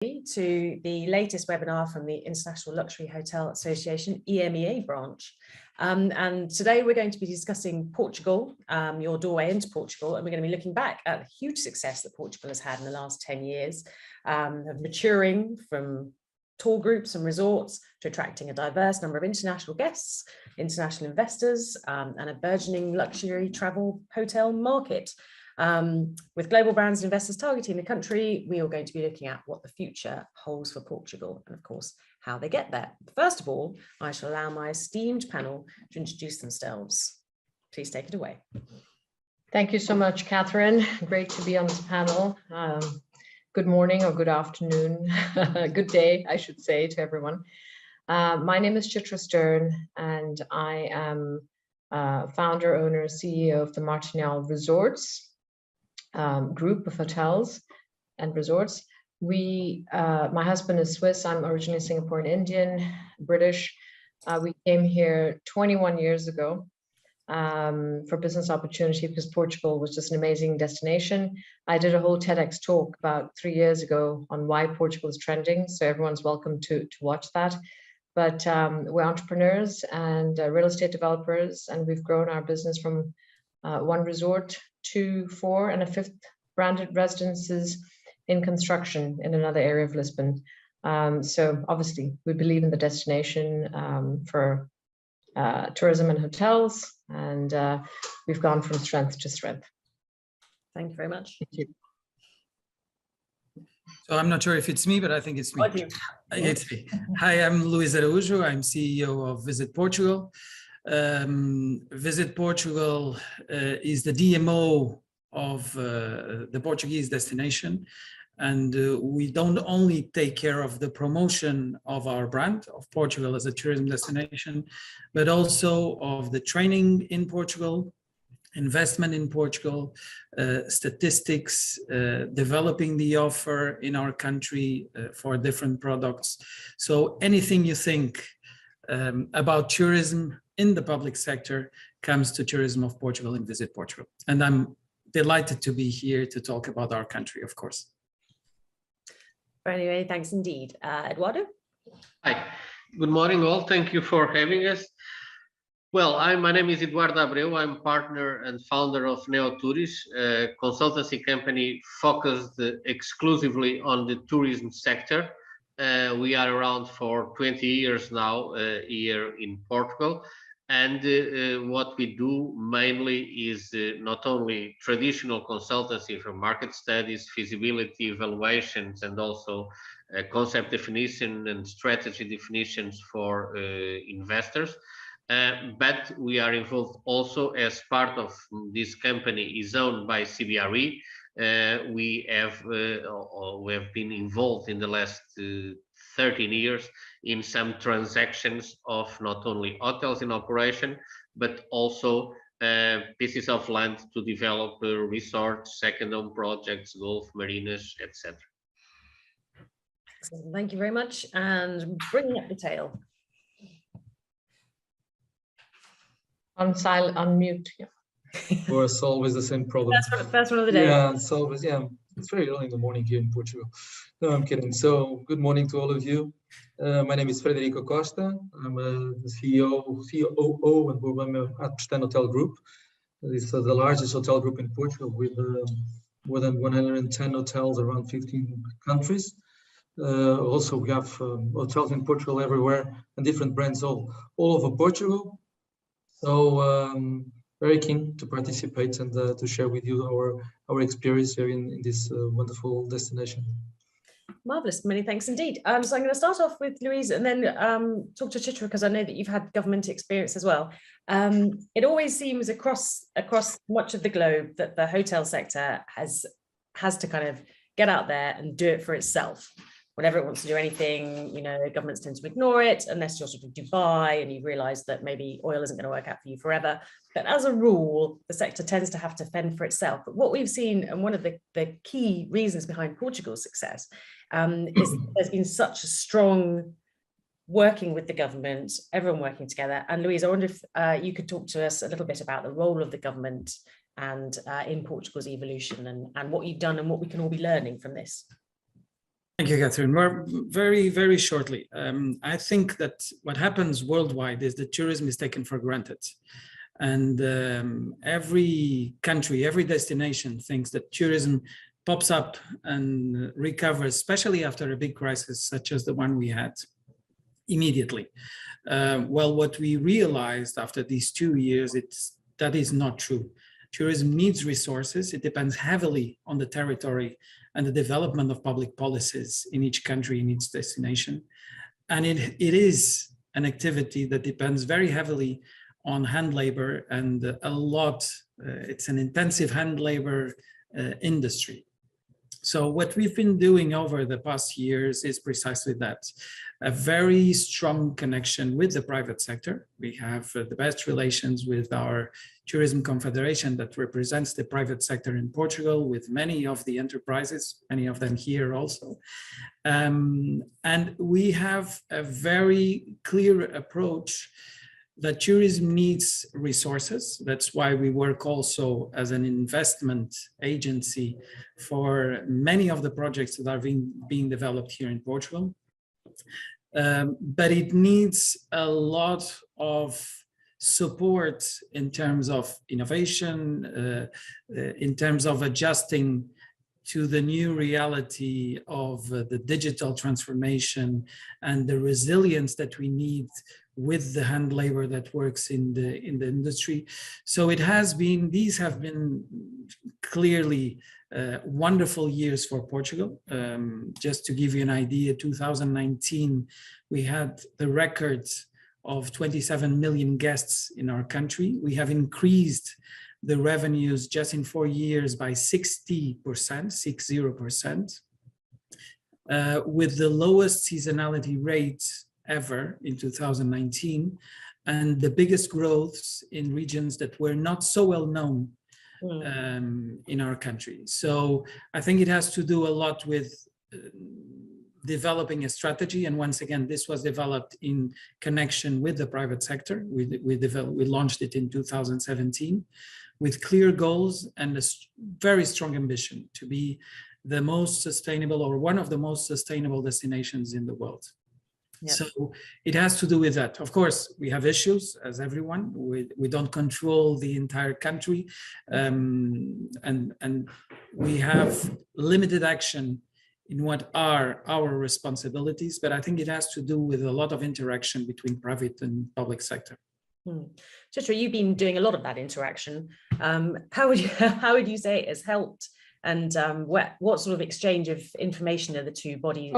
to the latest webinar from the International Luxury Hotel Association, EMEA branch. And today we're going to be discussing Portugal, your doorway into Portugal, and we're going to be looking back at the huge success that Portugal has had in the last 10 years, of maturing from tour groups and resorts to attracting a diverse number of international guests, international investors, and a burgeoning luxury travel hotel market. With global brands and investors targeting the country, we are going to be looking at what the future holds for Portugal and, of course, how they get there. First of all, I shall allow my esteemed panel to introduce themselves. Please take it away. Thank you so much, Catherine. Great to be on this panel. Good morning or good afternoon, good day, I should say, to everyone. My name is Chitra Stern, and I am founder, owner, CEO of the Martinhal Resorts group of hotels and resorts. My husband is Swiss. I'm originally Singaporean Indian, British. We came here 21 years ago for business opportunity because Portugal was just an amazing destination. I did a whole TEDx talk about 3 years ago on why Portugal is trending, so everyone's welcome to watch that. But we're entrepreneurs and real estate developers, and we've grown our business from one resort to 4 and a 5th branded residences in construction in another area of Lisbon. So obviously we believe in the destination for tourism and hotels, and we've gone from strength to strength. Thank you very much. Thank you. So I'm not sure if it's me, but I think it's me. It's me. Hi, I'm Luis Araujo. I'm CEO of Visit Portugal. Visit Portugal is the DMO of the Portuguese destination, and we don't only take care of the promotion of our brand of Portugal as a tourism destination, but also of the training in Portugal, investment in Portugal, statistics, developing the offer in our country for different products. So anything you think about tourism in the public sector comes to Tourism of Portugal and Visit Portugal. And I'm delighted to be here to talk about our country, of course. Anyway, thanks indeed. Eduardo? Hi, good morning all. Thank you for having us. Well, my name is Eduardo Abreu. I'm partner and founder of neoturis, a consultancy company focused exclusively on the tourism sector. We are around for 20 years now here in Portugal. And what we do mainly is not only traditional consultancy for market studies, feasibility evaluations, and also concept definition and strategy definitions for investors. But we are involved also as part of this company is owned by CBRE. We have been involved in the last 13 years in some transactions of not only hotels in operation, but also pieces of land to develop resorts, second home projects, golf, marinas, etc. Excellent. Thank you very much. And bringing up the tail. On mute. Yeah. Or it's always the same problem. First one of the day. Yeah, it's always, yeah. It's very early in the morning here in Portugal. No, I'm kidding. So good morning to all of you. My name is Frederico Costa. I'm the COO and board member at Pestana Hotel Group. It's the largest hotel group in Portugal with more than 110 hotels around 15 countries. Also, we have hotels in Portugal everywhere and different brands all over Portugal. So very keen to participate and to share with you our experience here in this wonderful destination. Marvelous, many thanks indeed. So I'm going to start off with Louise and then talk to Chitra, because I know that you've had government experience as well. It always seems across much of the globe that the hotel sector has to kind of get out there and do it for itself. Whenever it wants to do anything, you know, governments tend to ignore it unless you're sort of Dubai and you realize that maybe oil isn't going to work out for you forever. But as a rule, the sector tends to have to fend for itself. But what we've seen, and one of the key reasons behind Portugal's success, is there's been such a strong working with the government, everyone working together. And Louise, I wonder if you could talk to us a little bit about the role of the government and in Portugal's evolution and what you've done and what we can all be learning from this. Thank Thank you, Katherine. Well, very, very shortly. I think that what happens worldwide is that tourism is taken for granted. And every country, every destination thinks that tourism pops up and recovers, especially after a big crisis such as the one we had, immediately. Well, what we realized after these 2 years, that is not true. Tourism needs resources. It depends heavily on the territory and the development of public policies in each country, in each destination. And it is an activity that depends very heavily on hand labor, and a lot, it's an intensive hand labor industry. So what we've been doing over the past years is precisely that, a very strong connection with the private sector. We have the best relations with our Tourism Confederation that represents the private sector in Portugal, with many of the enterprises, many of them here also. And we have a very clear approach that tourism needs resources. That's why we work also as an investment agency for many of the projects that are being developed here in Portugal. But it needs a lot of support in terms of innovation, in terms of adjusting to the new reality of the digital transformation and the resilience that we need with the hand labor that works in the industry. So it has been, these have been clearly wonderful years for Portugal. Just to give you an idea, 2019, we had the record of 27 million guests in our country. We have increased the revenues just in 4 years by 60%, 60%, with the lowest seasonality rate ever in 2019, and the biggest growths in regions that were not so well known in our country. So I think it has to do a lot with developing a strategy. And once again, this was developed in connection with the private sector. We launched it in 2017 with clear goals and a very strong ambition to be the most sustainable, or one of the most sustainable destinations in the world. Yep. So it has to do with that. Of course, we have issues, as everyone. We don't control the entire country, and we have limited action in what are our responsibilities. But I think it has to do with a lot of interaction between private and public sector. Chitra, you've been doing a lot of that interaction. How would you say it has helped? And what sort of exchange of information are the two bodies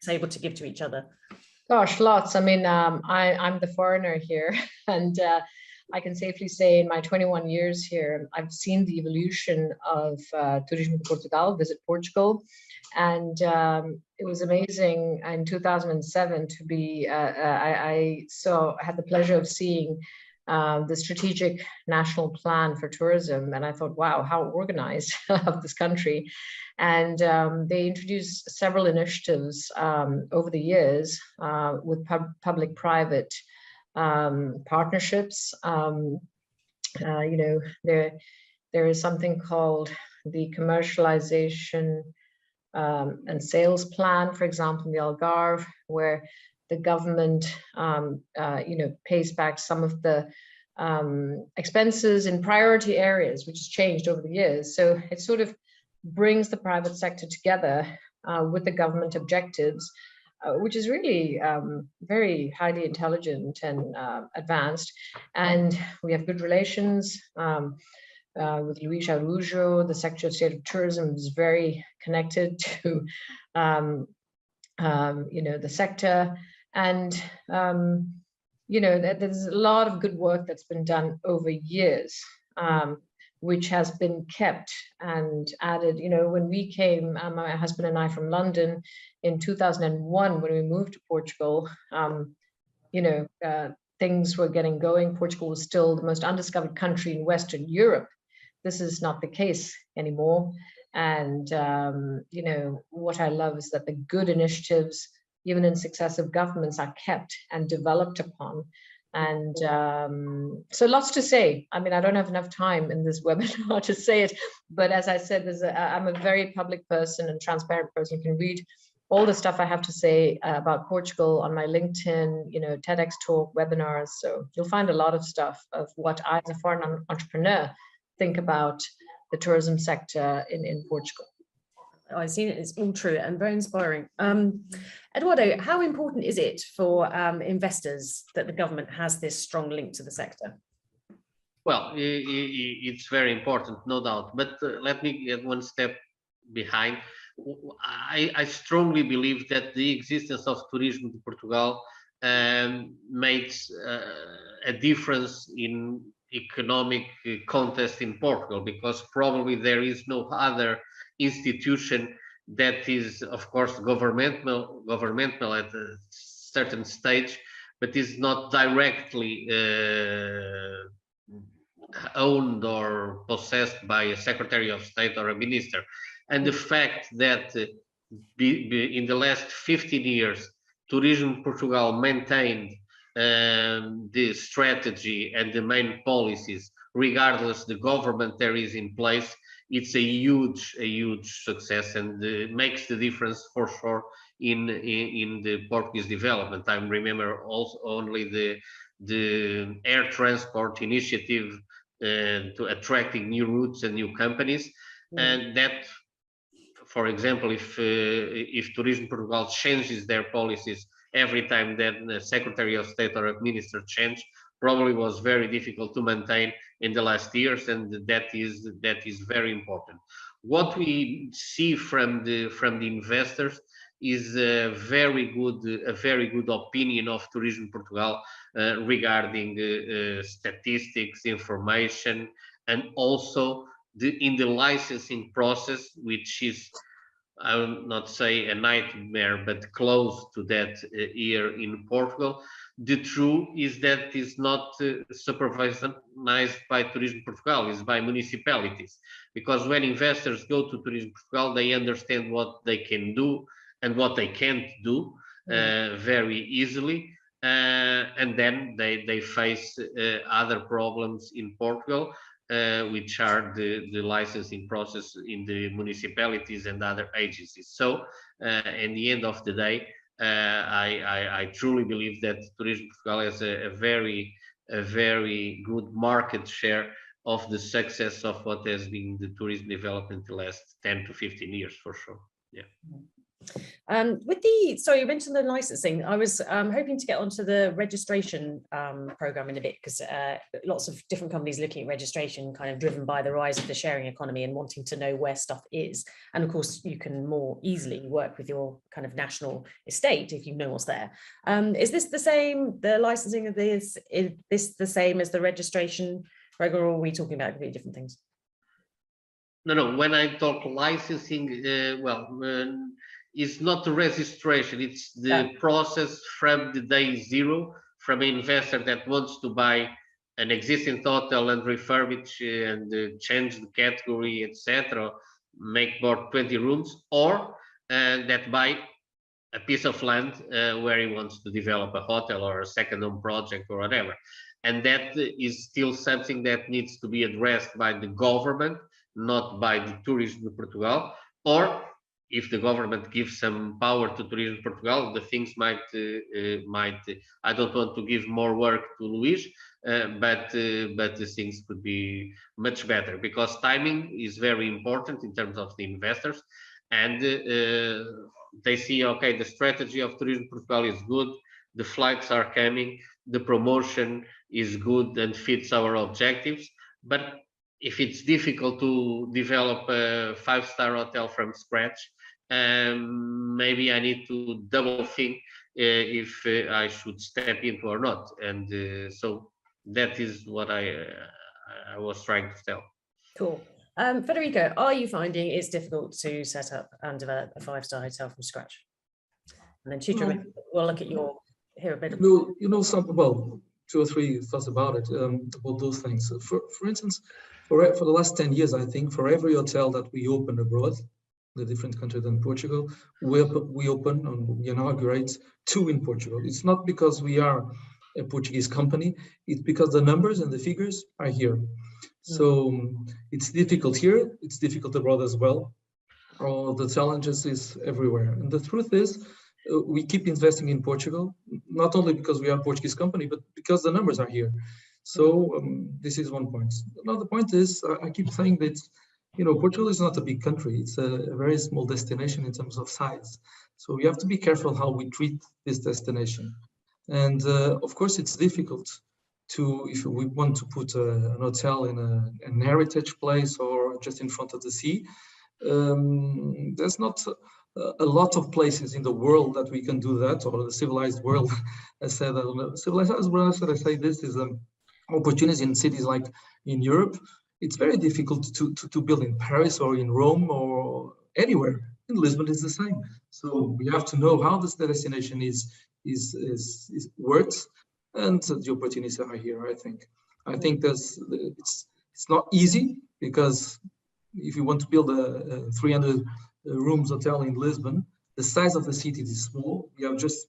able to give to each other? Gosh, lots. I mean, I'm the foreigner here, and I can safely say in my 21 years here, I've seen the evolution of Turismo de Portugal, Visit Portugal, and it was amazing in 2007 to be, I had the pleasure of seeing the strategic national plan for tourism, and I thought, wow, how organized of this country. And they introduced several initiatives over the years with public-private partnerships. You know, there is something called the commercialization and sales plan, for example, in the Algarve, where the government, you know, pays back some of the expenses in priority areas, which has changed over the years. So it sort of brings the private sector together with the government objectives, which is really very highly intelligent and advanced. And we have good relations with Luis Araujo. The Secretary of State of Tourism is very connected to you know, the sector. And you know, there's a lot of good work that's been done over years, which has been kept and added. You know, when we came, my husband and I, from London in 2001, when we moved to Portugal, you know, things were getting going. Portugal was still the most undiscovered country in Western Europe. This is not the case anymore. And, you know, what I love is that the good initiatives, even in successive governments, are kept and developed upon. And so lots to say. I mean, I don't have enough time in this webinar to say it, but as I said, I'm a very public person and transparent person. You can read all the stuff I have to say about Portugal on my LinkedIn, TEDx talk, webinars. So you'll find a lot of stuff of what I, as a foreign entrepreneur, think about the tourism sector in Portugal. I've seen it, it's all true and very inspiring. Eduardo, how important is it for investors that the government has this strong link to the sector? Well, it's very important, no doubt. But let me get one step behind. I strongly believe that the existence of Turismo de Portugal makes a difference in economic contest in Portugal, because probably there is no other institution that is, of course, governmental at a certain stage, but is not directly owned or possessed by a Secretary of State or a minister. And the fact that in the last 15 years, Turismo Portugal maintained the strategy and the main policies, regardless the government there is in place, it's a huge success, and makes the difference for sure in the Portuguese development. I remember also only the air transport initiative to attracting new routes and new companies, and that, for example, if Turismo Portugal changes their policies every time that the Secretary of State or a minister change, probably was very difficult to maintain in the last years, and that is very important. What we see from the investors is a very good opinion of Turismo Portugal regarding statistics, information, and also in the licensing process, which is, I will not say a nightmare, but close to that here in Portugal. The truth is that is not supervised by Turismo Portugal, it's by municipalities. Because when investors go to Turismo Portugal, they understand what they can do and what they can't do very easily. And then they face other problems in Portugal, which are the licensing process in the municipalities and other agencies. So in the end of the day, I truly believe that Turismo Portugal has a very good market share of the success of what has been the tourism development in the last 10 to 15 years, for sure. Yeah. Sorry, you mentioned the licensing. I was hoping to get onto the registration program in a bit, because lots of different companies looking at registration, kind of driven by the rise of the sharing economy and wanting to know where stuff is. And of course, you can more easily work with your kind of national estate if you know what's there. Is this the same, the licensing of this, is this the same as the registration program, or are we talking about completely different things? No, when I talk licensing, it's not the registration, it's the process from the day zero, from an investor that wants to buy an existing hotel and refurbish and change the category, etc., make more 20 rooms, or that buy a piece of land where he wants to develop a hotel or a second home project or whatever. And that is still something that needs to be addressed by the government, not by the Turismo de Portugal, or if the government gives some power to Turismo Portugal, the things might, I don't want to give more work to Luis, but the things could be much better, because timing is very important in terms of the investors, and they see, okay, the strategy of Turismo Portugal is good, the flights are coming, the promotion is good and fits our objectives, but if it's difficult to develop a 5-star hotel from scratch, maybe I need to double think if I should step into or not. And so that is what I was trying to tell. Cool. Frederico, are you finding it's difficult to set up and develop a 5-star hotel from scratch? And then Chitra, we'll look at hear a bit of... Well, 2 or 3 thoughts about it, about those things. For instance, for the last 10 years, I think, for every hotel that we open abroad, the different country than Portugal, we open and we inaugurate 2 in Portugal. It's not because we are a Portuguese company, it's because the numbers and the figures are here. So it's difficult here, it's difficult abroad as well. or the challenges is everywhere. And the truth is, we keep investing in Portugal, not only because we are a Portuguese company, but because the numbers are here. So this is one point. Another point is, I keep saying that, Portugal is not a big country. It's a very small destination in terms of size. So we have to be careful how we treat this destination. And of course, it's difficult to, if we want to put an hotel in an heritage place or just in front of the sea, there's not a lot of places in the world that we can do that, or the civilized world. I said, civilized world, I say this is opportunities in cities like in Europe. It's very difficult to build in Paris or in Rome or anywhere. In Lisbon, it's the same. So we have to know how this destination works, and the opportunities are here. I think it's not easy, because if you want to build a 300 rooms hotel in Lisbon, the size of the city is small. We have just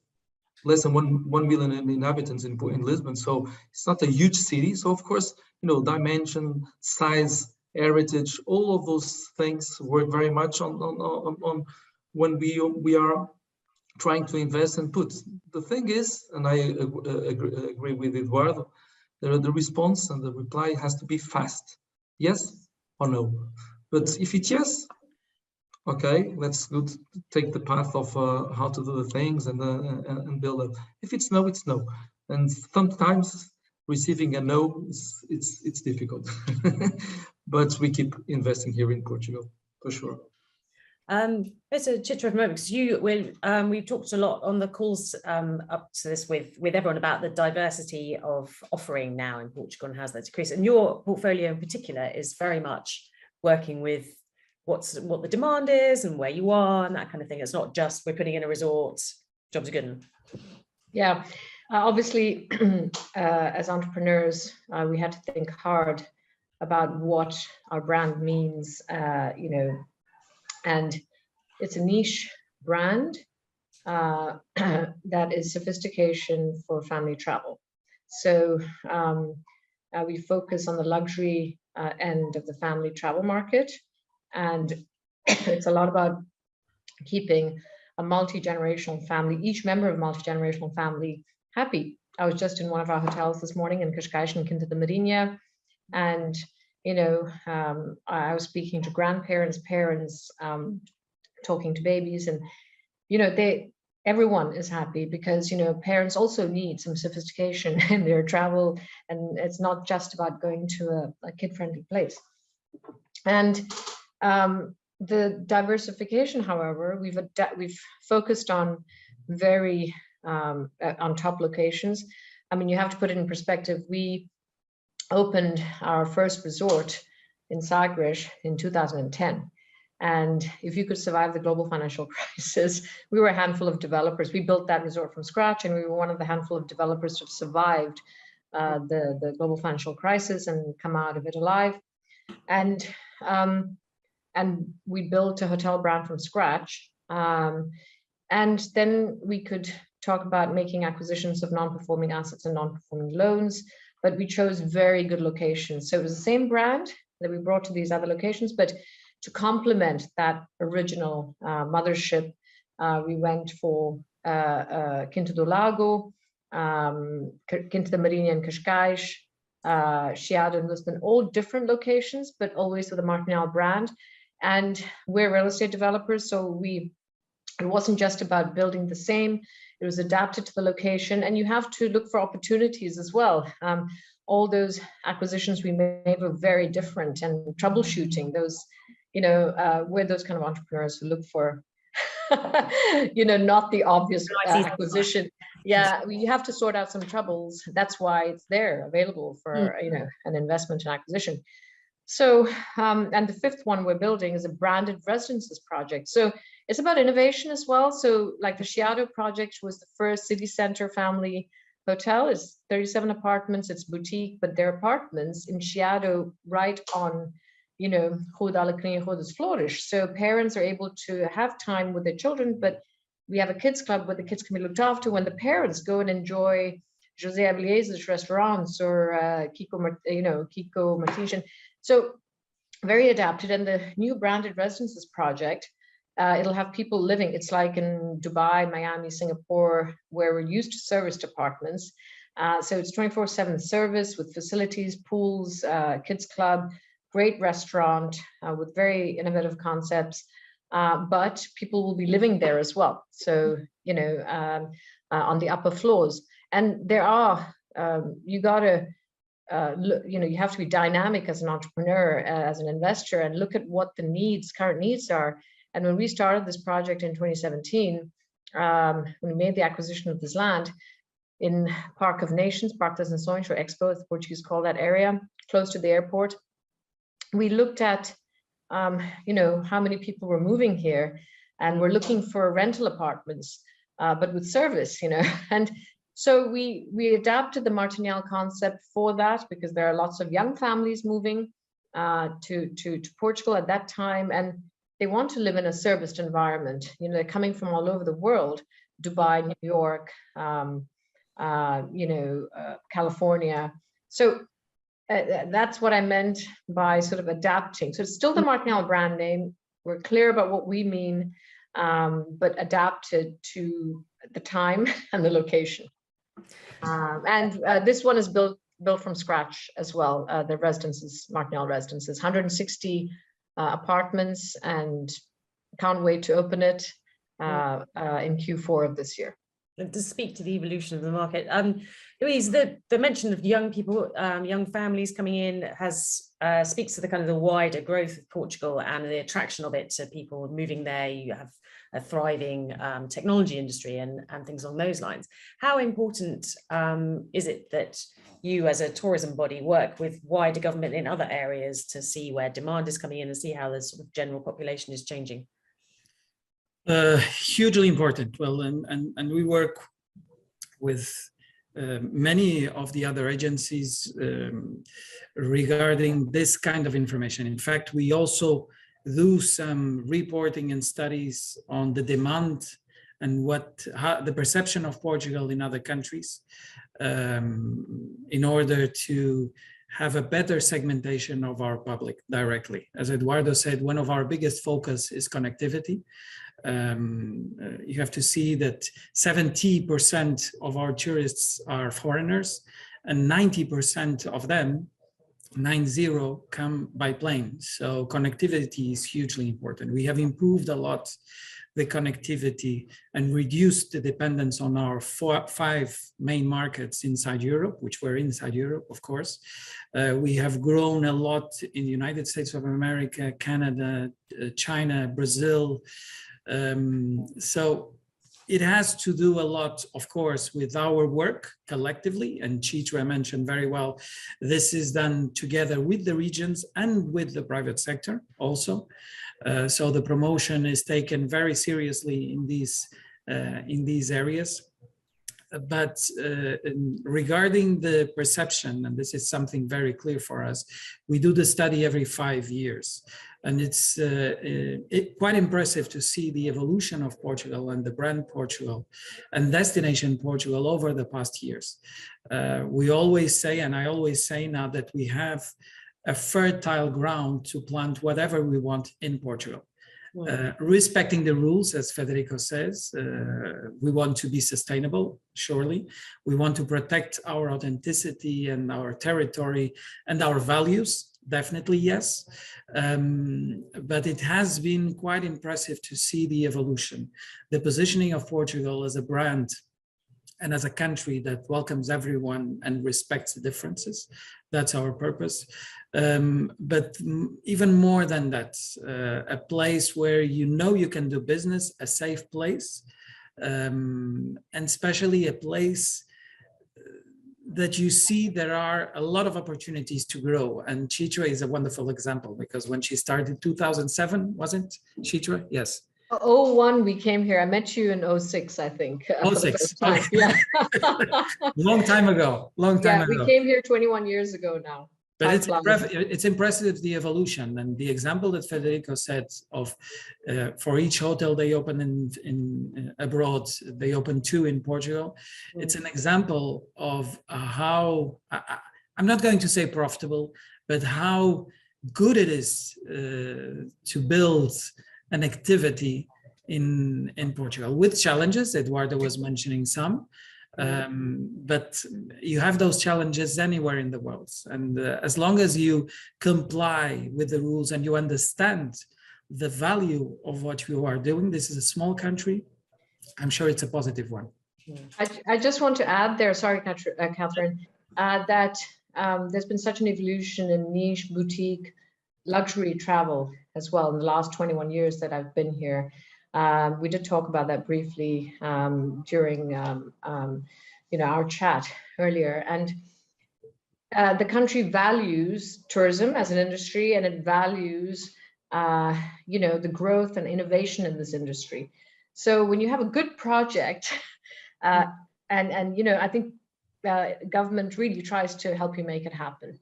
less than 1 million inhabitants in Lisbon, so it's not a huge city. So of course, dimension, size, heritage, all of those things work very much on when we are trying to invest and put. The thing is, and I agree with Eduardo, the response and the reply has to be fast. Yes or no? But if it's yes, okay, that's good. Take the path of how to do the things and build up. If it's no, it's no. And sometimes receiving a no, it's difficult. But we keep investing here in Portugal, for sure. It's a Chitra moment, because we've talked a lot on the calls up to this with everyone about the diversity of offering now in Portugal and how that's increased. And your portfolio in particular is very much working with what the demand is and where you are and that kind of thing. It's not just we're putting in a resort, jobs are good. Yeah, obviously, as entrepreneurs, we had to think hard about what our brand means, and it's a niche brand that is sophistication for family travel. So we focus on the luxury end of the family travel market, and it's a lot about keeping a multi-generational family, each member of a multi-generational family, happy. I was just in one of our hotels this morning in Cascais and Quinta da Marinha, and I was speaking to grandparents, parents, talking to babies, and everyone is happy, because parents also need some sophistication in their travel, and it's not just about going to a kid-friendly place. And the diversification, however, we've focused on very on top locations. I mean, you have to put it in perspective. We opened our first resort in Sagres in 2010. And if you could survive the global financial crisis, we were a handful of developers. We built that resort from scratch, and we were one of the handful of developers who survived the global financial crisis and come out of it alive. And we built a hotel brand from scratch. And then we could talk about making acquisitions of non-performing assets and non-performing loans, but we chose very good locations. So it was the same brand that we brought to these other locations, but to complement that original mothership, we went for Quinta do Lago, Quinta da Marinha in Cascais, Chiado and Lisbon, all different locations, but always with the Martinhal brand. And we're real estate developers, so it wasn't just about building the same, it was adapted to the location, and you have to look for opportunities as well. All those acquisitions we made were very different, and troubleshooting those, we're those kind of entrepreneurs who look for, not the obvious acquisition. Yeah, you have to sort out some troubles. That's why it's there, available for, an investment and acquisition. So, and the fifth one we're building is a branded residences project. So it's about innovation as well. So like the Chiado project was the first city center family hotel. It's 37 apartments, it's boutique, but they're apartments in Chiado right on, Rua da Alecrim and Rua das Flores. So parents are able to have time with their children, but we have a kids club where the kids can be looked after when the parents go and enjoy José Abreu's restaurants or Kiko Martinhal. So very adapted. And the new branded residences project it'll have people living. It's like in Dubai, Miami, Singapore, where we're used to serviced apartments. So it's 24/7 service with facilities, pools, kids club, great restaurant with very innovative concepts. But people will be living there as well. So, you know, on the upper floors. And there are, you gotta, you know, you have to be dynamic as an entrepreneur, as an investor, and look at what the needs, current needs are. And when we started this project in 2017, when we made the acquisition of this land in Park of Nations, Parque das Nações, or Expo, the Portuguese call that area, close to the airport, we looked at, you know, how many people were moving here, and we're looking for rental apartments, but with service, you know. And so we adapted the Martinhal concept for that, because there are lots of young families moving to Portugal at that time, and they want to live in a serviced environment. You know, they're coming from all over the world, Dubai, New York, you know, California. So that's what I meant by sort of adapting. So it's still the Martinhal brand name. We're clear about what we mean, but adapted to the time and the location. And this one is built from scratch as well. The residences, Martinhal residences, 160 apartments, and can't wait to open it in Q4 of this year. And to speak to the evolution of the market, Louise, the mention of young people, young families coming in has speaks to the kind of the wider growth of Portugal and the attraction of it to people moving there. You have a thriving technology industry and things along those lines. How important is it that you as a tourism body work with wider government in other areas to see where demand is coming in and see how the sort of general population is changing? Hugely important. Well, and we work with many of the other agencies regarding this kind of information. In fact, we also do some reporting and studies on the demand and how the perception of Portugal in other countries, in order to have a better segmentation of our public directly. As Eduardo said, one of our biggest focus is connectivity. You have to see that 70% of our tourists are foreigners, and 90% of them, 90, come by plane. So connectivity is hugely important. We have improved a lot the connectivity and reduced the dependence on our 5 main markets inside Europe, which were inside Europe, of course. We have grown a lot in the United States of America, Canada, China, Brazil. So it has to do a lot, of course, with our work collectively, and Chitra mentioned very well, this is done together with the regions and with the private sector also. So the promotion is taken very seriously in these areas. But regarding the perception, and this is something very clear for us, we do the study every 5 years. And it's quite impressive to see the evolution of Portugal and the brand Portugal and destination Portugal over the past years. We always say, and I always say now, that we have a fertile ground to plant whatever we want in Portugal. Respecting the rules, as Frederico says, we want to be sustainable, surely. We want to protect our authenticity and our territory and our values, definitely, yes. But it has been quite impressive to see the evolution, the positioning of Portugal as a brand and as a country that welcomes everyone and respects the differences. That's our purpose. But even more than that, a place where you know you can do business, a safe place, and especially a place that you see there are a lot of opportunities to grow. And Chitra is a wonderful example, because when she started 2007, wasn't Chitra? Yes. 01 we came here. I met you in 06, I think. 06. Okay. Yeah. Long time ago. Yeah, we came here 21 years ago now. But it's impressive, the evolution, and the example that Frederico said of for each hotel they open in abroad, they open 2 in Portugal. It's an example of how, I'm not going to say profitable, but how good it is to build an activity in Portugal, with challenges. Eduardo was mentioning some, but you have those challenges anywhere in the world. And as long as you comply with the rules and you understand the value of what you are doing, this is a small country, I'm sure it's a positive one. I just want to add there, sorry, Katherine, that there's been such an evolution in niche, boutique, luxury travel as well in the last 21 years that I've been here. We did talk about that briefly during our chat earlier. And the country values tourism as an industry, and it values the growth and innovation in this industry. So when you have a good project, I think government really tries to help you make it happen.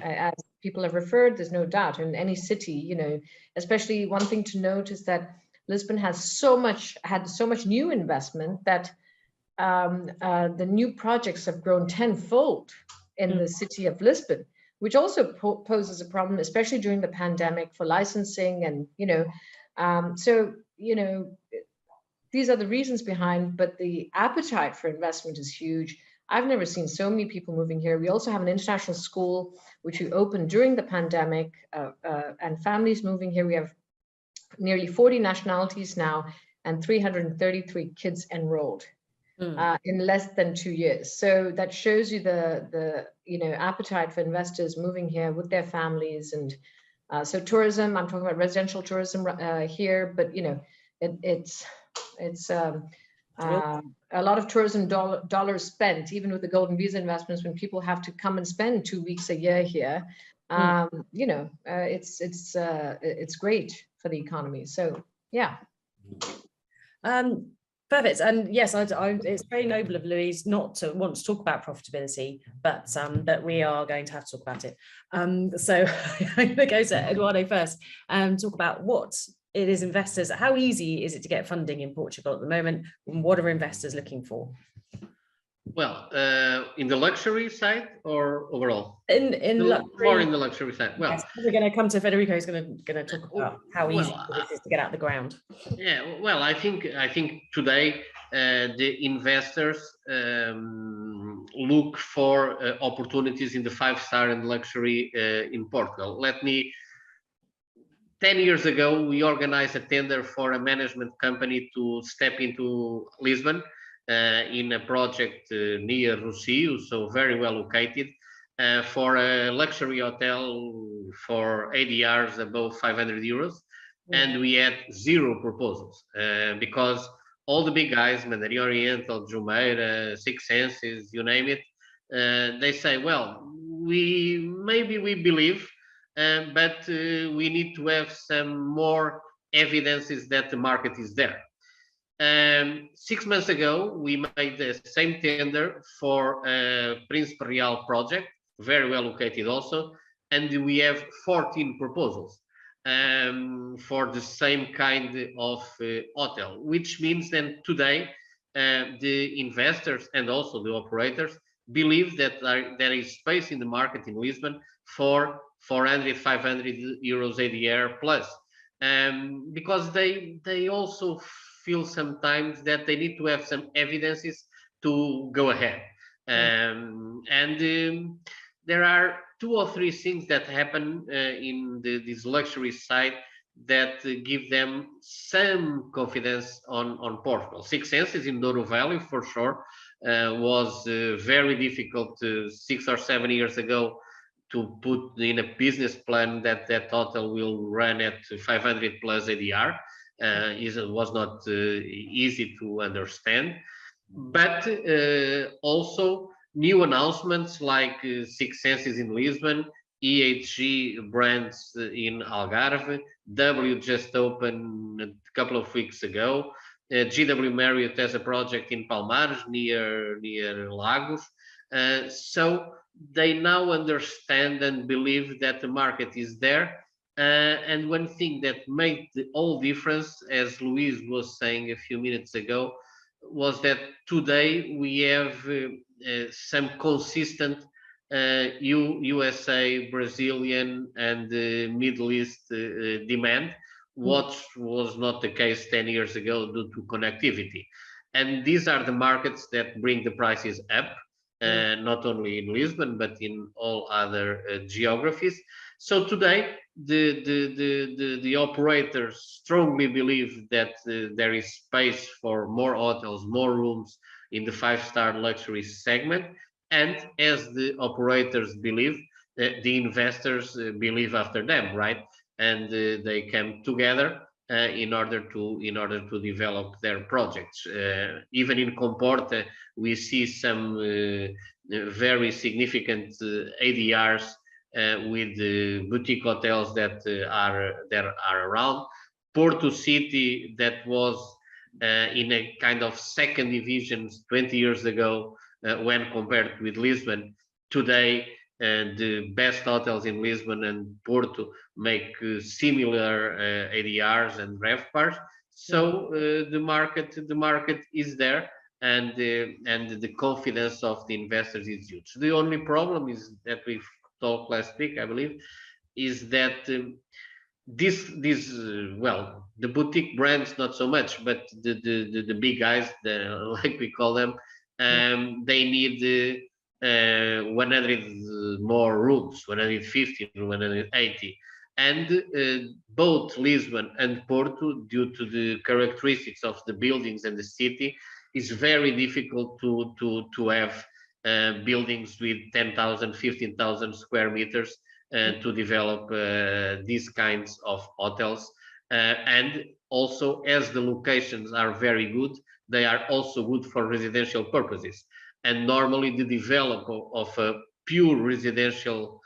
As people have referred, there's no doubt in any city, especially one thing to note is that Lisbon has had so much new investment that the new projects have grown tenfold in the city of Lisbon, which also poses a problem, especially during the pandemic, for licensing and these are the reasons behind, but the appetite for investment is huge. I've never seen so many people moving here. We also have an international school, which we opened during the pandemic, and families moving here. We have nearly 40 nationalities now and 333 kids enrolled in less than 2 years. So that shows you the appetite for investors moving here with their families. And so tourism, I'm talking about residential tourism here, but it's a lot of tourism dollars spent, even with the golden visa investments, when people have to come and spend 2 weeks a year here. It's great for the economy. So yeah. Perfect. And yes, it's very noble of Louise not to want to talk about profitability, but that we are going to have to talk about it. So I'm going to go to Eduardo first and talk about what it is investors, how easy is it to get funding in Portugal at the moment, and what are investors looking for? Well, in the luxury side or overall? In luxury. More in the luxury side. Well, yes, we're going to come to Frederico, who's going to talk about how easy it is to get out the ground. Yeah, well, I think today the investors look for opportunities in the 5-star and luxury in Portugal. 10 years ago, we organized a tender for a management company to step into Lisbon in a project near Rocio, so very well located, for a luxury hotel for ADRs above 500 euros. And we had 0 proposals because all the big guys, Mandarin Oriental, Jumeirah, Six Senses, you name it, they say, well, we believe, but we need to have some more evidences that the market is there. 6 months ago, we made the same tender for a Príncipe Real project, very well located also, and we have 14 proposals for the same kind of hotel, which means that today the investors and also the operators believe that there is space in the market in Lisbon for 400, 500 euros ADR plus, because they also feel sometimes that they need to have some evidences to go ahead. There are 2 or 3 things that happen in this luxury side that give them some confidence on Portugal. Six Senses in Douro Valley, for sure, was very difficult 6 or 7 years ago to put in a business plan that hotel will run at 500 plus ADR. It was not easy to understand, but also new announcements like Six Senses in Lisbon, EHG brands in Algarve, W just opened a couple of weeks ago, GW Marriott has a project in Palmares near Lagos. So they now understand and believe that the market is there. And one thing that made all difference, as Louise was saying a few minutes ago, was that today we have some consistent USA, Brazilian, and Middle East demand, what was not the case 10 years ago due to connectivity. And these are the markets that bring the prices up, not only in Lisbon, but in all other geographies. So today, the operators strongly believe that there is space for more hotels, more rooms in the 5-star luxury segment. And as the operators believe, the investors believe after them, right? And they come together in order to develop their projects. Even in Comporta, we see some very significant ADRs with boutique hotels that are around. Porto City, that was in a kind of second division 20 years ago when compared with Lisbon. Today, the best hotels in Lisbon and Porto make similar ADRs and RevPARs. So the market is there, and the confidence of the investors is huge. The only problem is that we've talked last week, I believe, is that well, the boutique brands not so much, but the big guys, like we call them, they need 100 more rooms, 150, 180. And both Lisbon and Porto, due to the characteristics of the buildings and the city, is very difficult to have buildings with 10,000, 15,000 square meters to develop these kinds of hotels. And also, as the locations are very good, they are also good for residential purposes. And normally the developer of a pure residential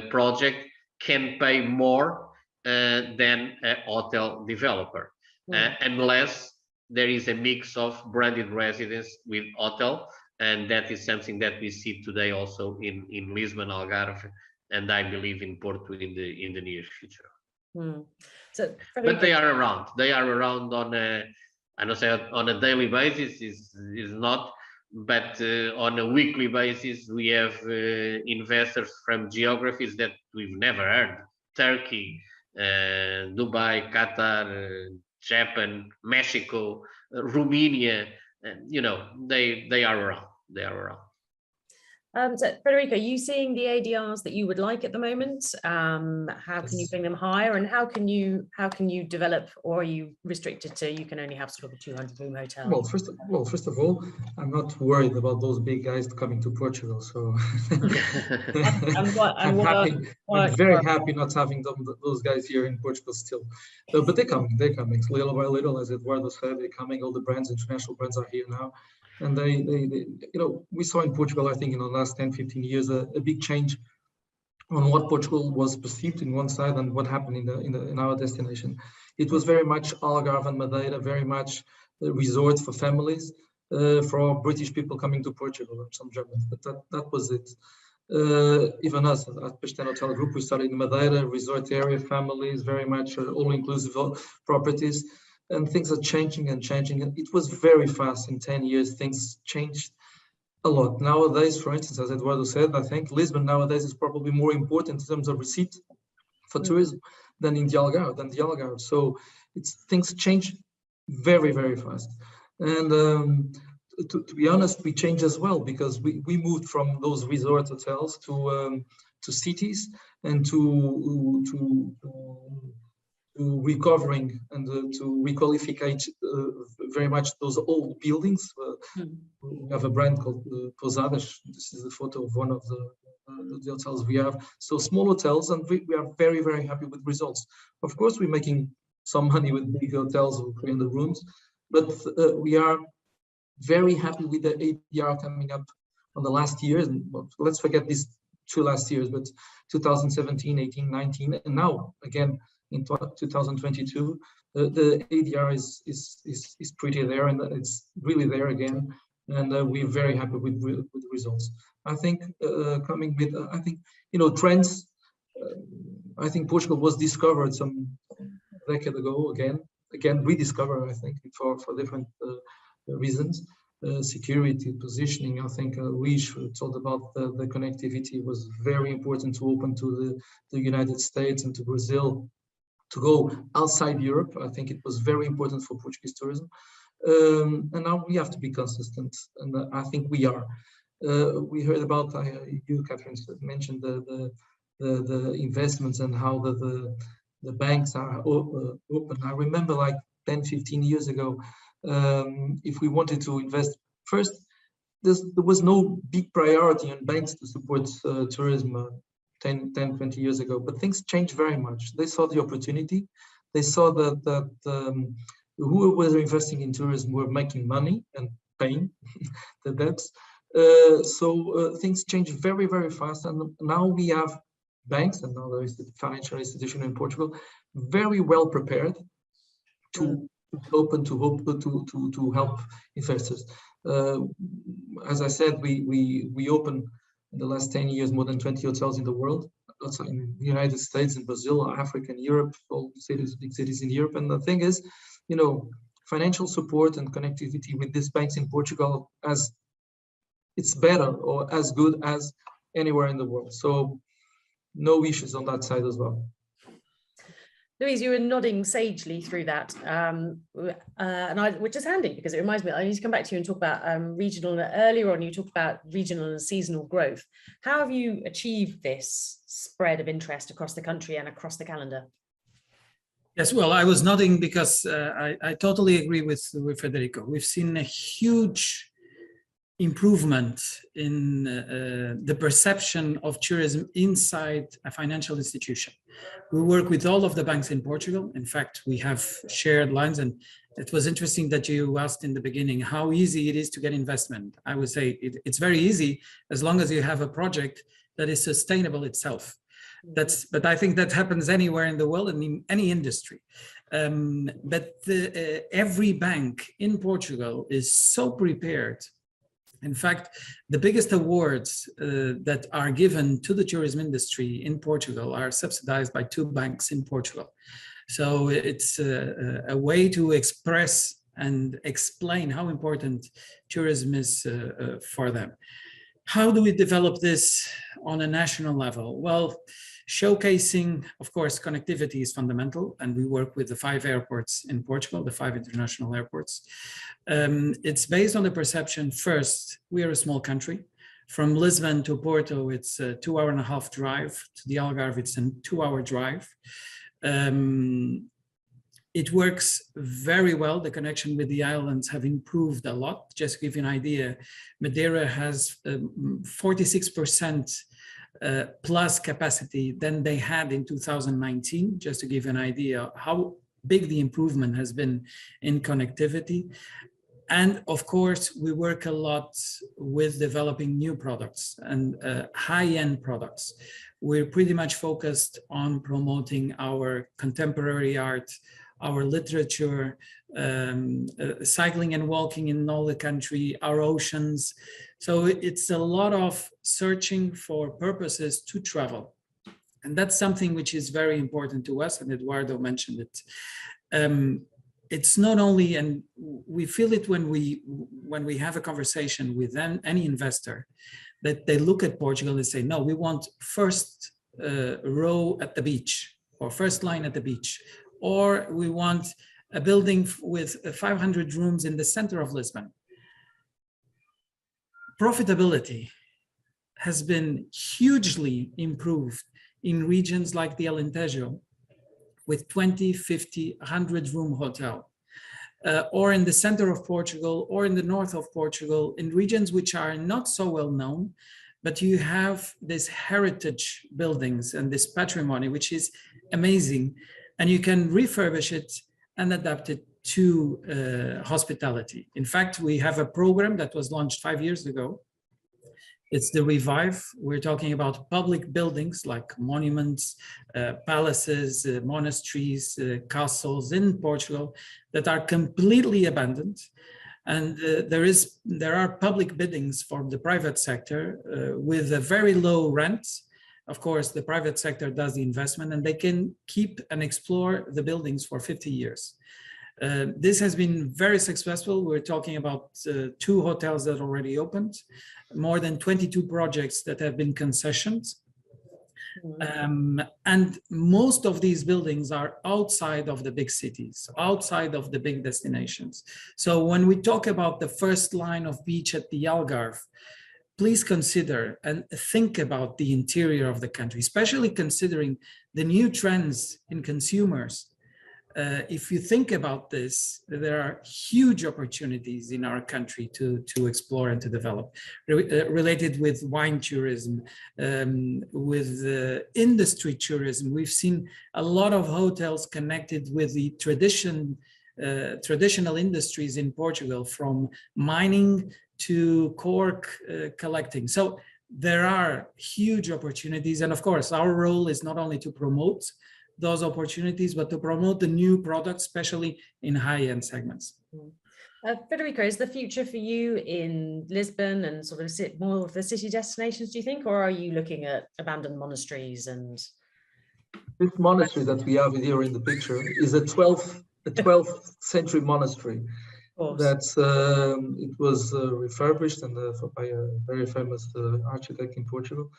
project can pay more than a hotel developer, unless there is a mix of branded residence with hotel. And that is something that we see today also in Lisbon, Algarve, and I believe in Porto in the near future. So, but they are around. They are around on a daily basis is not. But on a weekly basis, we have investors from geographies that we've never heard: Turkey, Dubai, Qatar, Japan, Mexico, Romania. You know, they are around. They are around. So, Frederico, are you seeing the ADRs that you would like at the moment? How can you bring them higher, and how can you develop, or are you restricted to you can only have sort of a 200-room hotel? Well, first of all, I'm not worried about those big guys coming to Portugal. So I'm very happy not having those guys here in Portugal still. But they're coming. They're coming little by little, as Eduardo said. They're coming. All the brands, international brands, are here now. And they you know, we saw in Portugal, I think in the last 10, 15 years, a big change on what Portugal was perceived in one side and what happened in our destination. It was very much Algarve and Madeira, very much resorts for families, for British people coming to Portugal, and some Germans, but that was it. Even us at Pestana Hotel Group, we started in Madeira, resort area, families, very much all-inclusive properties. And things are changing and changing. And it was very fast. In 10 years, things changed a lot. Nowadays, for instance, as Eduardo said, I think Lisbon nowadays is probably more important in terms of receipt for tourism than in the Algarve. So things change very, very fast. And to be honest, we changed as well, because we moved from those resort hotels to cities and to recovering and to requalificate very much those old buildings. We have a brand called Posadas. This is a photo of one of the hotels we have. So small hotels, and we are very, very happy with results. Of course, we're making some money with big hotels with 300 rooms, but we are very happy with the ADR coming up on the last years. And well, let's forget these 2 last years, but 2017, 18, 19, and now again, in 2022, the ADR is pretty there, and it's really there again, and we're very happy with the results. I think coming with, I think, you know, trends. I think Portugal was discovered some decade ago, again rediscovered, I think, for different reasons. Security, positioning. I think Luis told about the connectivity was very important to open to the United States and to Brazil. to go outside Europe. I think it was very important for Portuguese tourism. And now we have to be consistent, and I think we are. We heard about you, Katherine, mentioned the investments and how the banks are open. I remember like 10, 15 years ago, if we wanted to invest, first, there was no big priority on banks to support tourism 10, 20 years ago, but things changed very much. They saw the opportunity. They saw that who was investing in tourism were making money and paying the debts. So things changed very, very fast. And now we have banks and other financial institutions in Portugal very well prepared to open to help investors. As I said, we opened in the last 10 years more than 20 hotels in the world, also in the United States, in Brazil, Africa, and Europe, all cities, big cities in Europe. And the thing is, you know, financial support and connectivity with these banks in Portugal, as it's better or as good as anywhere in the world. So no issues on that side as well. Louise, you were nodding sagely through that, which is handy because it reminds me, I need to come back to you and talk about regional. Earlier on, you talked about regional and seasonal growth. How have you achieved this spread of interest across the country and across the calendar? Yes, well, I was nodding because I totally agree with Frederico. We've seen a huge improvement in the perception of tourism inside a financial institution. We work with all of the banks in Portugal. In fact, we have shared lines, and it was interesting that you asked in the beginning how easy it is to get investment. I would say it's very easy as long as you have a project that is sustainable itself. But I think that happens anywhere in the world and in any industry. But every bank in Portugal is so prepared. In fact, the biggest awards that are given to the tourism industry in Portugal are subsidized by 2 banks in Portugal. So it's a way to express and explain how important tourism is for them. How do we develop this on a national level? Well, showcasing, of course, connectivity is fundamental, and we work with the 5 airports in Portugal, the 5 international airports. It's based on the perception, first, we are a small country. From Lisbon to Porto, it's a 2.5-hour drive. To the Algarve, it's a 2-hour drive. It works very well. The connection with the islands have improved a lot. Just to give you an idea, Madeira has 46% plus capacity than they had in 2019, just to give you an idea how big the improvement has been in connectivity. And of course, we work a lot with developing new products and high-end products. We're pretty much focused on promoting our contemporary art, our literature, cycling and walking in all the country, our oceans. So it's a lot of searching for purposes to travel. And that's something which is very important to us, and Eduardo mentioned it. It's not only, and we feel it when we have a conversation with any investor, that they look at Portugal and say, no, we want first row at the beach, or first line at the beach, or we want a building with 500 rooms in the center of Lisbon. Profitability has been hugely improved in regions like the Alentejo, with 20, 50, 100 room hotel, or in the center of Portugal, or in the north of Portugal, in regions which are not so well known, but you have this heritage buildings and this patrimony, which is amazing. And you can refurbish it and adapt it to hospitality. In fact, we have a program that was launched 5 years ago. It's the Revive. We're talking about public buildings like monuments, palaces, monasteries, castles in Portugal that are completely abandoned. And there are public biddings for the private sector with a very low rent. Of course, the private sector does the investment, and they can keep and explore the buildings for 50 years. This has been very successful. We're talking about 2 hotels that already opened, more than 22 projects that have been concessioned. And most of these buildings are outside of the big cities, outside of the big destinations. So when we talk about the first line of beach at the Algarve, please consider and think about the interior of the country, especially considering the new trends in consumers. If you think about this, there are huge opportunities in our country to explore and to develop, related with wine tourism, with industry tourism. We've seen a lot of hotels connected with the traditional industries in Portugal, from mining to cork collecting. So there are huge opportunities. And of course, our role is not only to promote those opportunities, but to promote the new products, especially in high-end segments. Frederico, is the future for you in Lisbon and sort of more of the city destinations, do you think, or are you looking at abandoned monasteries? And this monastery that we have here in the picture is a 12th century monastery. That's it was refurbished and by a very famous architect in Portugal,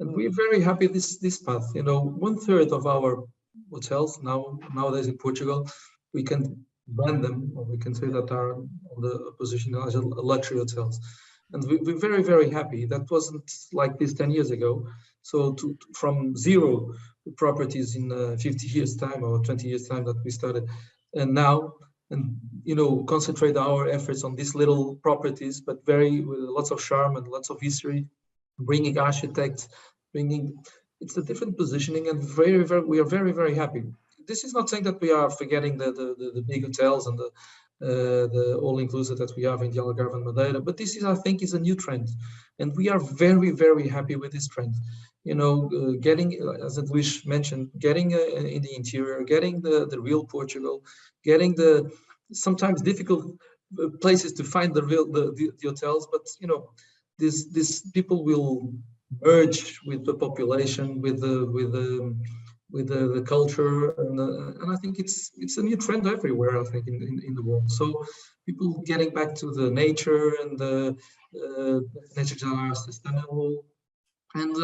and we're very happy this path. You know, 1/3 of our hotels nowadays in Portugal, we can brand them, or we can say that are on the position as luxury hotels, and we're very happy. That wasn't like this 10 years ago. So from 0 properties in 50 years time or 20 years time that we started, and now, and you know, concentrate our efforts on these little properties, but with lots of charm and lots of history, bringing architects, it's a different positioning, and we are very happy. This is not saying that we are forgetting the big hotels and the all-inclusive that we have in the Algarve and Madeira, but this is, I think, is a new trend, and we are very happy with this trend. You know, getting, as Luis mentioned, getting in the interior, getting the real Portugal, getting the sometimes difficult places to find the hotels, but you know, these people will merge with the population, with the culture, and I think it's a new trend everywhere, I think, in the world. So people getting back to the nature and the nature that are sustainable, and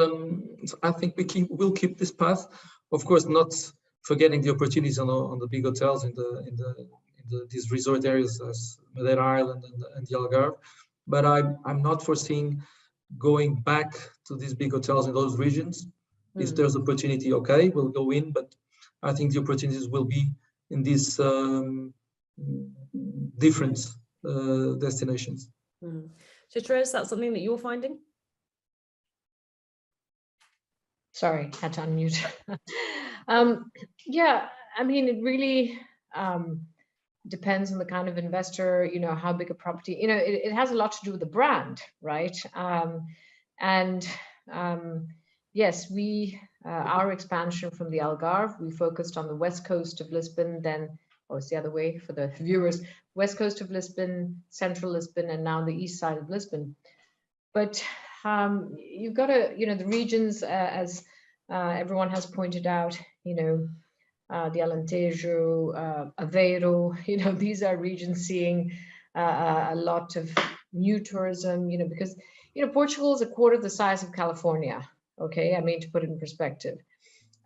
so I think we'll keep this path, of course, not forgetting the opportunities on the big hotels in these resort areas as Madeira Island and the Algarve, but I'm not foreseeing going back to these big hotels in those regions. If there's opportunity, okay, we'll go in, but I think the opportunities will be in these different destinations. Chitra, is that something that you're finding? Sorry, had to unmute. Yeah, I mean, it really depends on the kind of investor, you know, how big a property, you know, it has a lot to do with the brand, right? Yes, our expansion from the Algarve, we focused on the west coast of Lisbon, then, or it's the other way for the viewers, west coast of Lisbon, central Lisbon, and now the east side of Lisbon. But you've got to, you know, the regions, as everyone has pointed out, you know, the Alentejo, Aveiro, you know, these are regions seeing a lot of new tourism, you know, because, you know, Portugal is 1/4 the size of California, okay, I mean, to put it in perspective,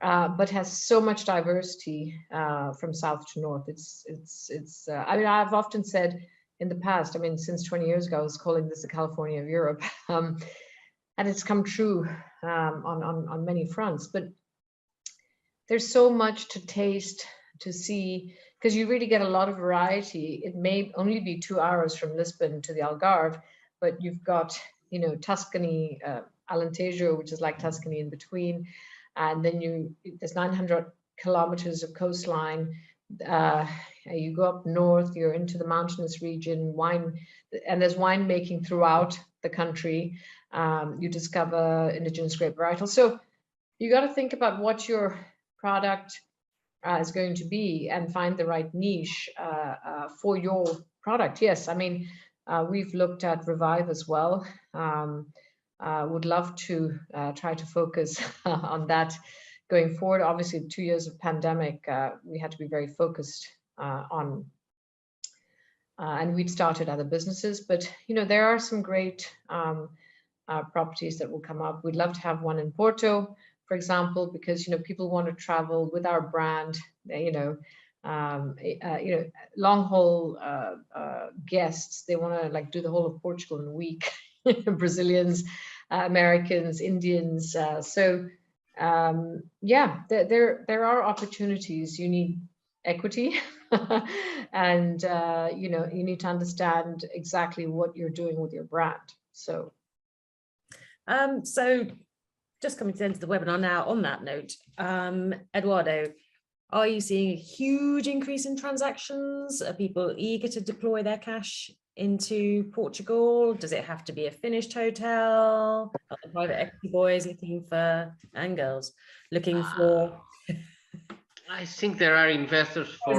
but has so much diversity from south to north. I mean, I've often said in the past, I mean, since 20 years ago, I was calling this the California of Europe, and it's come true on many fronts, but there's so much to taste, to see, because you really get a lot of variety. It may only be 2 hours from Lisbon to the Algarve, but you've got, you know, Tuscany, Alentejo, which is like Tuscany in between, and then there's 900 kilometers of coastline. You go up north, you're into the mountainous region, and there's winemaking throughout the country. You discover indigenous grape varietals. So you got to think about what your product is going to be and find the right niche for your product. Yes, I mean, we've looked at Revive as well. Would love to try to focus on that going forward. Obviously, 2 years of pandemic, we had to be very focused on, and we'd started other businesses, but you know, there are some great properties that will come up. We'd love to have one in Porto. for example, because people want to travel with our brand, long haul guests, they want to like do the whole of Portugal in a week. Brazilians, Americans, Indians. Yeah, there are opportunities. You need equity, and you need to understand exactly what you're doing with your brand. So just coming to the end of the webinar now, on that note, Eduardo, are you seeing a huge increase in transactions? Are people eager to deploy their cash into Portugal? Does it have to be a finished hotel? Are the private equity boys looking for, and girls looking for? I think there are investors for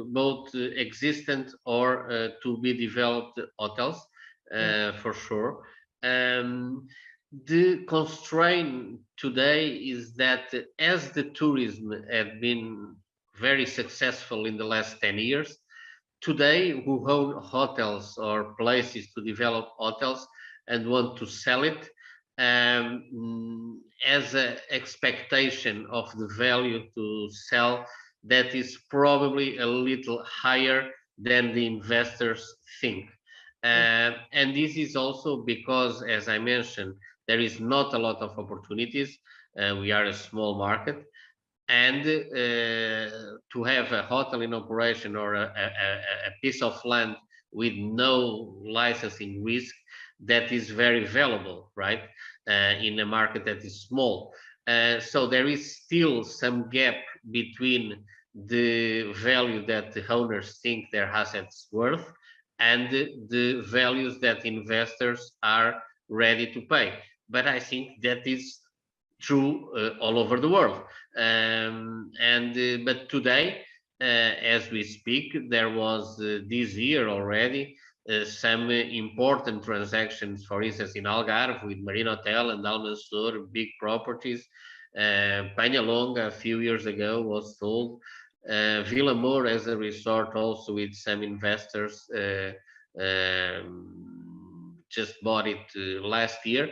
both existent or to be developed hotels, for sure. The constraint today is that as the tourism has been very successful in the last 10 years, today who own hotels or places to develop hotels and want to sell it, as an expectation of the value to sell that is probably a little higher than the investors think. And this is also because, as I mentioned, there is not a lot of opportunities. We are a small market, and to have a hotel in operation or a piece of land with no licensing risk, that is very valuable, right? In a market that is small. So there is still some gap between the value that the owners think their assets worth and the values that investors are ready to pay. But I think that is true all over the world. But today, as we speak, there was this year already some important transactions, for instance, in Algarve with Marine Hotel and Almansur, big properties. Peñalonga a few years ago was sold. Vila Moura as a resort also with some investors just bought it last year.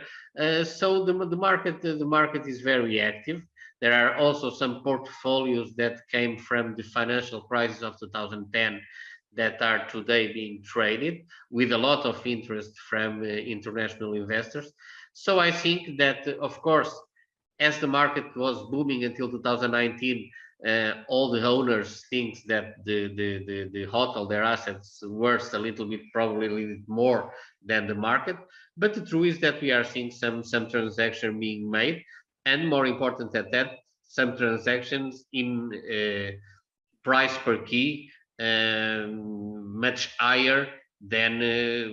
So the market is very active. There are also some portfolios that came from the financial crisis of 2010 that are today being traded with a lot of interest from international investors. So I think that, of course, as the market was booming until 2019, all the owners think that the hotel, their assets, worth a little bit, probably a little bit more than the market. But the truth is that we are seeing some transaction being made, and more important than that, some transactions in price per key much higher than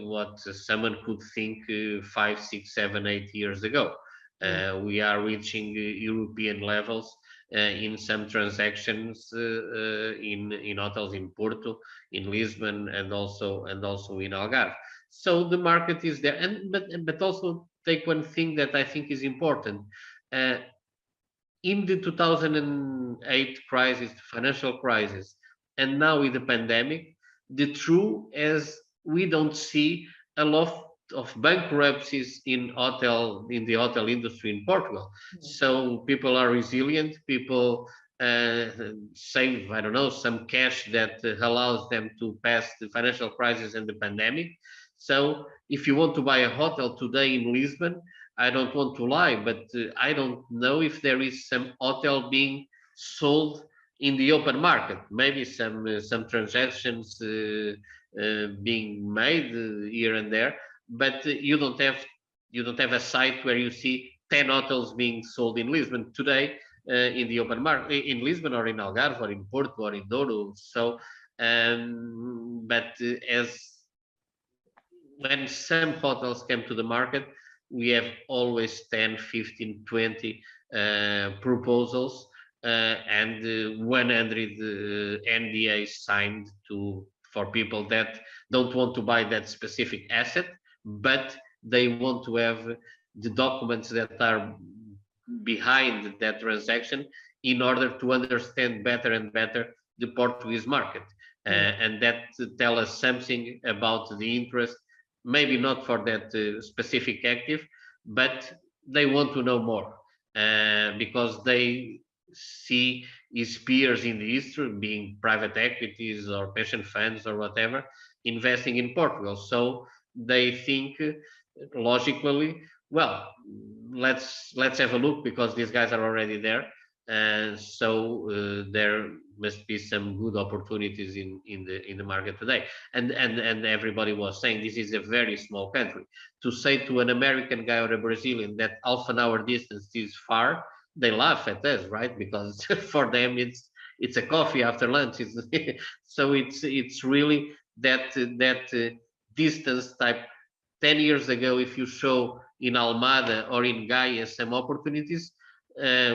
what someone could think 5, 6, 7, 8 years ago. We are reaching European levels in some transactions in hotels in Porto, in Lisbon, and also in Algarve. So the market is there, but also take one thing that I think is important. In the 2008 crisis, financial crisis, and now with the pandemic, the truth is we don't see a lot of bankruptcies in the hotel industry in Portugal. So people are resilient. People save, I don't know, some cash that allows them to pass the financial crisis and the pandemic. So if you want to buy a hotel today in Lisbon, I don't want to lie, but I don't know if there is some hotel being sold in the open market. Maybe some transactions being made here and there, but you don't have a site where you see 10 hotels being sold in Lisbon today in the open market, in Lisbon or in Algarve or in Porto or in Douro. So, but as when some hotels come to the market, we have always 10, 15, 20 proposals and 100 NDAs signed for people that don't want to buy that specific asset, but they want to have the documents that are behind that transaction in order to understand better and better the Portuguese market. And that tell us something about the interest, maybe not for that specific active, but they want to know more. because they see his peers in the history, being private equities or pension funds or whatever, investing in Portugal. So they think logically, well, let's have a look because these guys are already there, and so there must be some good opportunities in the market today. And everybody was saying this is a very small country. To say to an American guy or a Brazilian that half an hour distance is far, they laugh at us, right? Because for them it's a coffee after lunch. So it's really that distance type. 10 years ago, if you show in Almada or in Gaia some opportunities,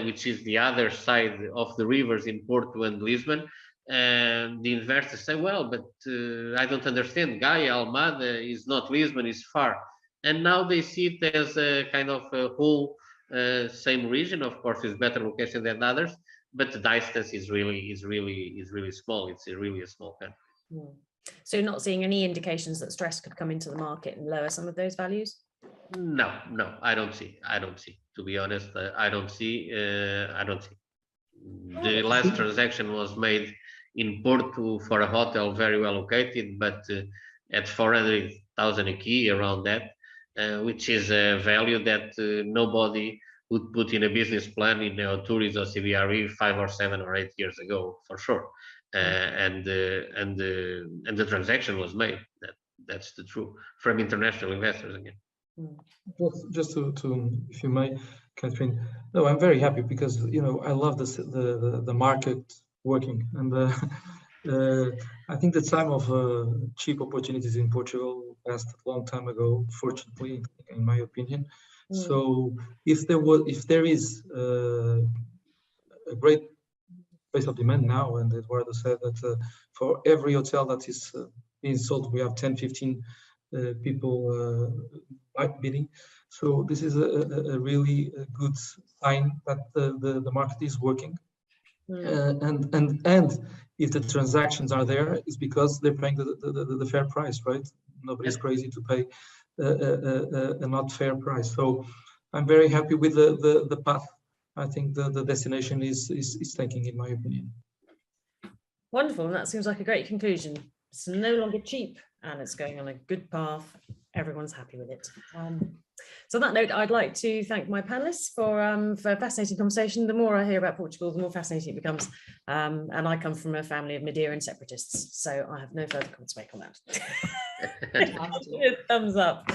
which is the other side of the rivers in Porto and Lisbon, and the investors say, well, but I don't understand. Gaia, Almada is not Lisbon, is far. And now they see it as a kind of a whole same region. Of course, it's better location than others, but the distance is really small. It's really a small country. Mm. So you're not seeing any indications that stress could come into the market and lower some of those values? No, I don't see. To be honest, I don't see. The last transaction was made in Porto for a hotel very well located, but at 400,000 a key, around that, which is a value that nobody would put in a business plan in neoturis or CBRE 5 or 7 or 8 years ago, for sure. And the transaction was made. That's the truth from international investors again. Just to, if you may, Katherine. No, I'm very happy because I love the market working, and I think the time of cheap opportunities in Portugal passed a long time ago. Fortunately, in my opinion. So if there is a great base of demand now, and Eduardo said that for every hotel that is being sold, we have 10-15 people bidding. So this is a really good sign that the market is working. And if the transactions are there, it's because they're paying the fair price, right? Nobody's crazy to pay a not fair price. So I'm very happy with the path. I think the destination is taking, in my opinion. Wonderful, and that seems like a great conclusion. It's no longer cheap, and it's going on a good path. Everyone's happy with it. So on that note, I'd like to thank my panelists for a fascinating conversation. The more I hear about Portugal, the more fascinating it becomes. And I come from a family of Madeiran separatists, so I have no further comments to make on that. Thumbs up.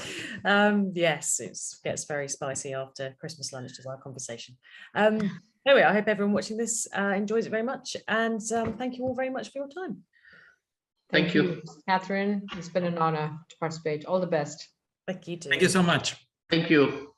Yes, it gets very spicy after Christmas lunch as our conversation. Anyway, I hope everyone watching this enjoys it very much, and thank you all very much for your time. Thank you, Katherine. It's been an honor to participate. All the best. Thank you too. Thank you so much. Thank you.